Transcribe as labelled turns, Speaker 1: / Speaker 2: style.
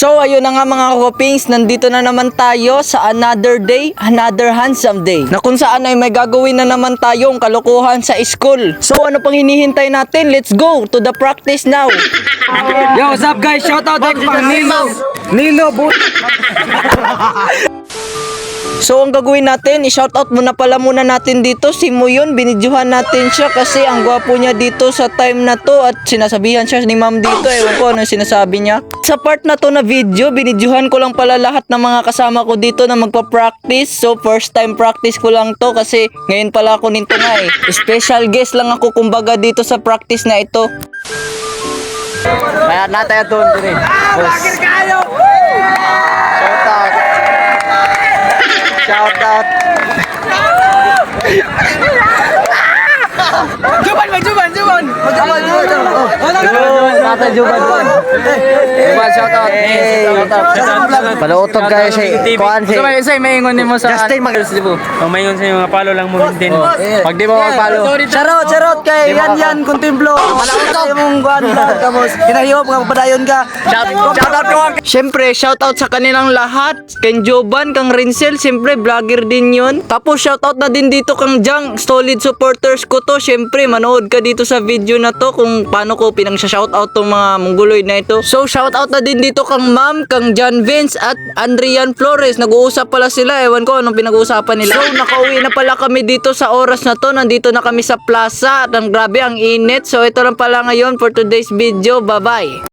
Speaker 1: So ayun na nga mga kopings, nandito na naman tayo sa another day, another handsome day, na kung saan ay may gagawin na naman tayong kalokohan sa school. So ano pang hinihintay natin? Let's go to the practice now.
Speaker 2: Yo, what's up guys? Shout out kay Nilo
Speaker 1: So ang gagawin natin, i-shoutout muna natin dito si Muyon. Binidyohan natin siya kasi ang gwapo niya dito sa time na to at sinasabihan siya ni ma'am dito. Ewan ko ano sinasabi niya. Sa part na to na video, binidyohan ko lang pala lahat ng mga kasama ko dito na magpa-practice. So first time practice ko lang to kasi ngayon pala ako nito nga eh. Special guest lang ako kumbaga dito sa practice na ito.
Speaker 2: Kaya natin doon din.
Speaker 3: Bakit kayo?
Speaker 2: Shout out.
Speaker 3: Juban!
Speaker 2: Shout out. Palutog kayo sa kuan si.
Speaker 3: May ingon mo sa
Speaker 2: Justin Magdalebo.
Speaker 4: Mayon sa mga palo lang mo din.
Speaker 2: Pag di mo mapalo.
Speaker 1: Charot kay yan Contemplo. Malautot mong kuan tapos hinahiyop nga padayon ka.
Speaker 2: Shout out ko.
Speaker 1: Siyempre, shoutout sa kanilang lahat. Kang Joban, kang Rinsel, siyempre, vlogger din yun. Tapos, shoutout na din dito kang Jang. Solid supporters ko to. Siyempre, manood ka dito sa video na to kung paano ko pinang-shoutout tong mga mongoloid na ito. So, shoutout na din dito kang Ma'am, kang John Vince at Andrian Flores. Nag-uusap pala sila. Ewan ko anong pinag-uusapan nila. So, nakauwi na pala kami dito sa oras na to. Nandito na kami sa plaza. At ang grabe, ang init. So, ito lang pala ngayon for today's video. Bye-bye.